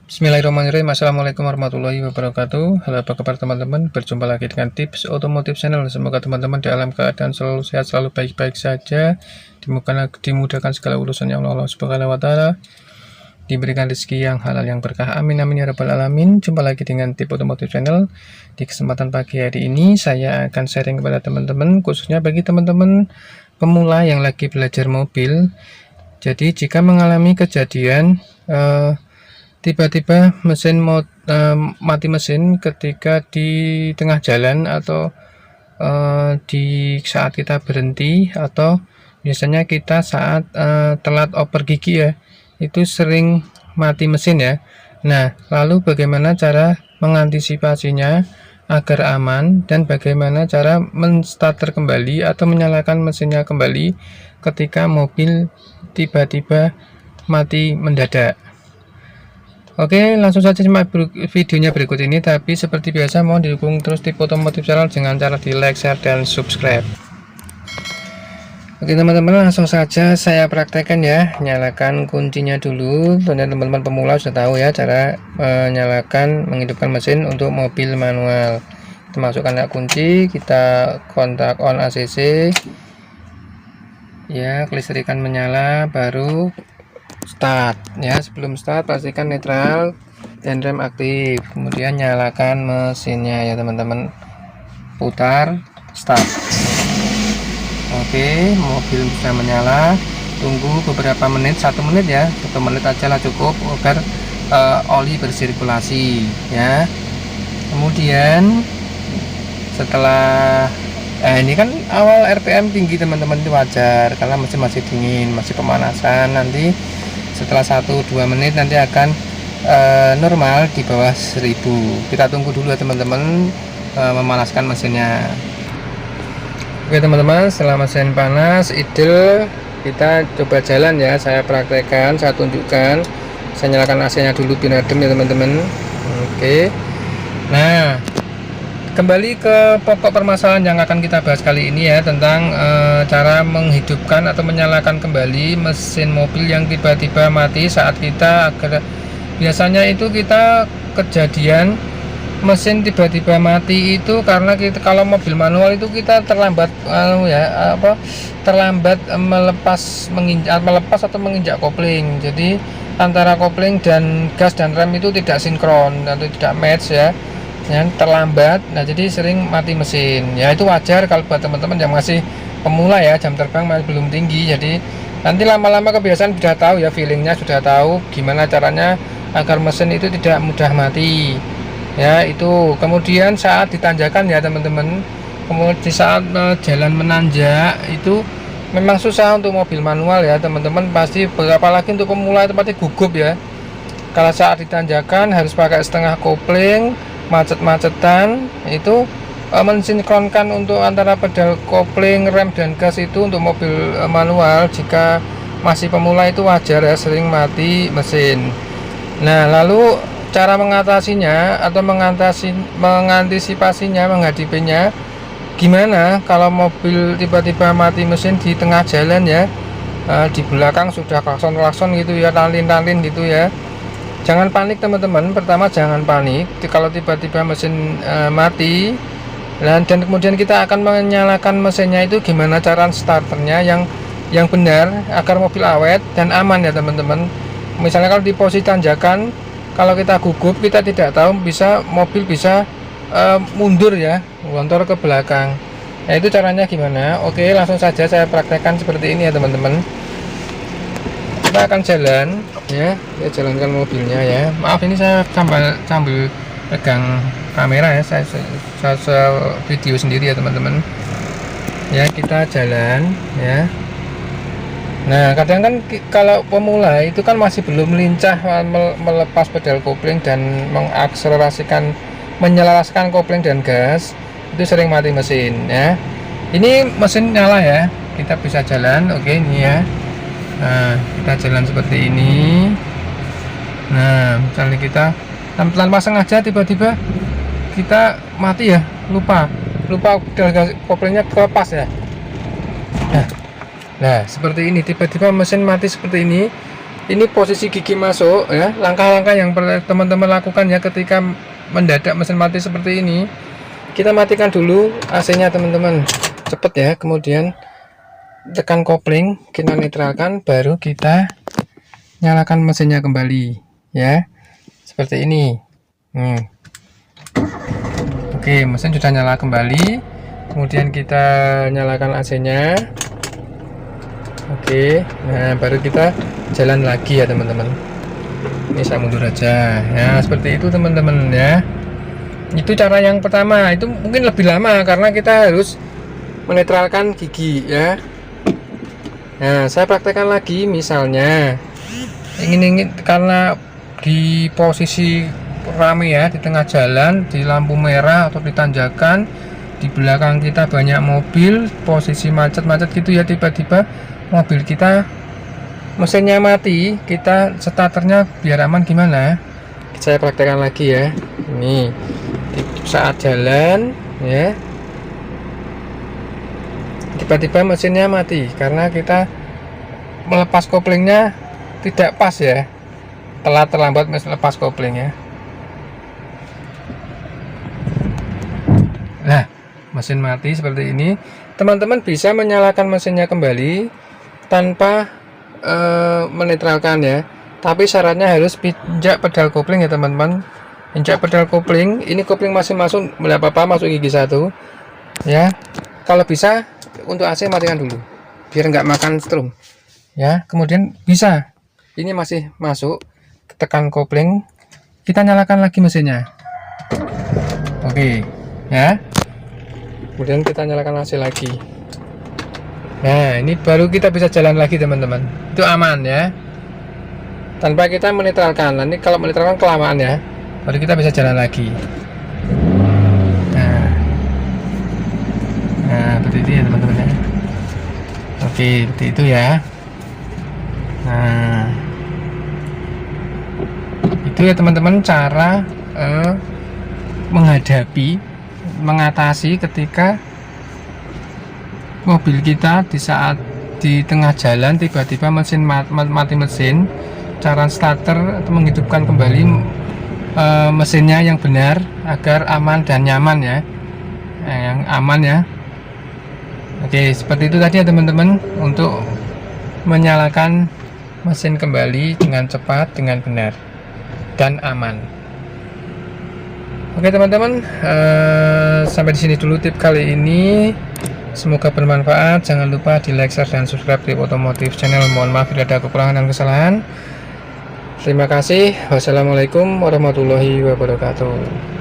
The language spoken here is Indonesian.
Bismillahirrahmanirrahim. Assalamualaikum warahmatullahi wabarakatuh. Halo, apa kabar teman-teman? Berjumpa lagi dengan Tips Otomotif Channel. Semoga teman-teman dalam keadaan selalu sehat, selalu baik-baik saja, dimudahkan segala urusannya Allah Subhanahu wa taala, diberikan rezeki yang halal yang berkah. Amin amin ya rabbal alamin. Jumpa lagi dengan Tips Otomotif Channel. Di kesempatan pagi hari ini saya akan sharing kepada teman-teman, khususnya bagi teman-teman pemula yang lagi belajar mobil. Jadi jika mengalami kejadian tiba-tiba mesin mati mesin ketika di tengah jalan, atau di saat kita berhenti, atau biasanya kita saat telat oper gigi ya, itu sering mati mesin ya. Nah, lalu bagaimana cara mengantisipasinya agar aman, dan bagaimana cara menstarter kembali atau menyalakan mesinnya kembali ketika mobil tiba-tiba mati mendadak. Oke, langsung saja simak videonya berikut ini. Tapi seperti biasa, mohon didukung terus Tips Otomotif Channel dengan cara di like, share, dan subscribe. Oke teman-teman, langsung saja saya praktekkan ya. Nyalakan kuncinya dulu. Teman-teman pemula sudah tahu ya cara menyalakan, menghidupkan mesin untuk mobil manual. Kita masukkan kunci, kita kontak on ACC ya, kelistrikan menyala, baru start ya. Sebelum start pastikan netral dan rem aktif, kemudian nyalakan mesinnya ya teman-teman, putar start. Oke, mobil bisa menyala. Tunggu beberapa menit, 1 menit ya, 1 menit aja lah cukup agar oli bersirkulasi ya. Kemudian setelah ini kan awal RPM tinggi teman-teman, itu wajar karena mesin masih dingin, masih pemanasan. Nanti setelah 1-2 menit nanti akan normal di bawah 1000. Kita tunggu dulu ya teman-teman, memanaskan mesinnya. Oke teman-teman, setelah mesin panas idle, kita coba jalan ya. Saya praktekkan, saya tunjukkan. Saya nyalakan AC nya dulu biar adem ya teman-teman. Oke, nah kembali ke pokok permasalahan yang akan kita bahas kali ini ya, tentang cara menghidupkan atau menyalakan kembali mesin mobil yang tiba-tiba mati saat kita biasanya itu kita kejadian mesin tiba-tiba mati itu karena kita, kalau mobil manual itu kita terlambat terlambat melepas atau menginjak kopling. Jadi antara kopling dan gas dan rem itu tidak sinkron atau tidak match ya, terlambat. Nah jadi sering mati mesin ya. Itu wajar kalau buat teman-teman yang masih pemula ya, jam terbang masih belum tinggi. Jadi nanti lama-lama kebiasaan sudah tahu ya, feelingnya sudah tahu gimana caranya agar mesin itu tidak mudah mati ya. Itu kemudian saat ditanjakan ya teman-teman, kemudian di saat jalan menanjak itu memang susah untuk mobil manual ya teman-teman, pasti, apalagi untuk pemula itu pasti gugup ya. Kalau saat ditanjakan harus pakai setengah kopling, macet-macetan, itu mensinkronkan untuk antara pedal kopling, rem, dan gas itu untuk mobil manual. Jika masih pemula itu wajar ya, sering mati mesin. Nah lalu cara mengatasinya atau mengantisipasinya, menghadapinya gimana kalau mobil tiba-tiba mati mesin di tengah jalan ya, di belakang sudah klakson gitu ya, talin gitu ya. Jangan panik teman-teman. Pertama jangan panik kalau tiba-tiba mesin mati, dan kemudian kita akan menyalakan mesinnya. Itu gimana cara starternya yang benar agar mobil awet dan aman ya teman-teman. Misalnya kalau di posisi tanjakan, kalau kita gugup, kita tidak tahu, mobil bisa mundur ya, lontor ke belakang. Nah itu caranya gimana? Oke, langsung saja saya praktekkan seperti ini ya teman-teman. Kita akan jalan ya, kita jalankan mobilnya ya. Maaf ini saya sambil pegang kamera ya, saya video sendiri ya teman-teman ya. Kita jalan ya. Nah kadang kan kalau pemula itu kan masih belum lincah melepas pedal kopling dan mengakselerasikan, menyelaraskan kopling dan gas, itu sering mati mesin ya. Ini mesin nyala ya, kita bisa jalan. Oke ini ya. Nah kita jalan seperti ini. Nah misalnya kita pelan pasang aja, tiba-tiba kita mati ya, lupa koplingnya kelepas ya. Nah seperti ini, tiba-tiba mesin mati seperti ini. ini posisi gigi masuk ya. Langkah-langkah yang perlu teman-teman lakukan ya ketika mendadak mesin mati seperti ini. Kita matikan dulu AC-nya teman-teman, cepet ya. Kemudian tekan kopling, kita netralkan, baru kita nyalakan mesinnya kembali ya, seperti ini. Oke, mesin sudah nyala kembali. Kemudian kita nyalakan AC-nya. Oke, nah baru kita jalan lagi ya teman-teman. Ini saya mundur aja ya, seperti itu teman-teman ya. Itu cara yang pertama. Itu mungkin lebih lama karena kita harus menetralkan gigi ya. Nah, saya praktekkan lagi. Misalnya ingin karena di posisi rame ya, di tengah jalan, di lampu merah atau di tanjakan, di belakang kita banyak mobil, posisi macet-macet gitu ya, tiba-tiba mobil kita mesinnya mati, kita starternya biar aman gimana? Saya praktekkan lagi ya. Ini saat jalan ya, tiba-tiba mesinnya mati karena kita melepas koplingnya tidak pas ya, telat terlambat melepas kopling ya. Nah, mesin mati seperti ini. Teman-teman bisa menyalakan mesinnya kembali tanpa menetralkan ya, tapi syaratnya harus injak pedal kopling ya teman-teman. Injak pedal kopling, ini kopling masih masuk, tidak apa-apa, masuk gigi 1 ya. Kalau bisa untuk AC matikan dulu biar nggak makan strum ya. Kemudian bisa, ini masih masuk, tekan kopling, kita nyalakan lagi mesinnya. Oke ya, kemudian kita nyalakan AC lagi. Nah, ini baru kita bisa jalan lagi teman-teman. Itu aman ya, tanpa kita menetralkan. Nanti kalau menetralkan kelamaan ya, baru kita bisa jalan lagi. Nah seperti itu ya teman-teman ya. Oke, seperti itu ya. Nah, itu ya teman-teman cara mengatasi ketika mobil kita di saat di tengah jalan tiba-tiba mesin mati mesin. Cara starter atau menghidupkan kembali mesinnya yang benar agar aman dan nyaman ya, yang aman ya. Oke, seperti itu tadi ya teman-teman, untuk menyalakan mesin kembali dengan cepat, dengan benar dan aman. Oke teman-teman, sampai di sini dulu tip kali ini. Semoga bermanfaat. Jangan lupa di like, share, dan subscribe Trip Otomotif Channel. Mohon maaf bila ada kekurangan dan kesalahan. Terima kasih. Wassalamualaikum warahmatullahi wabarakatuh.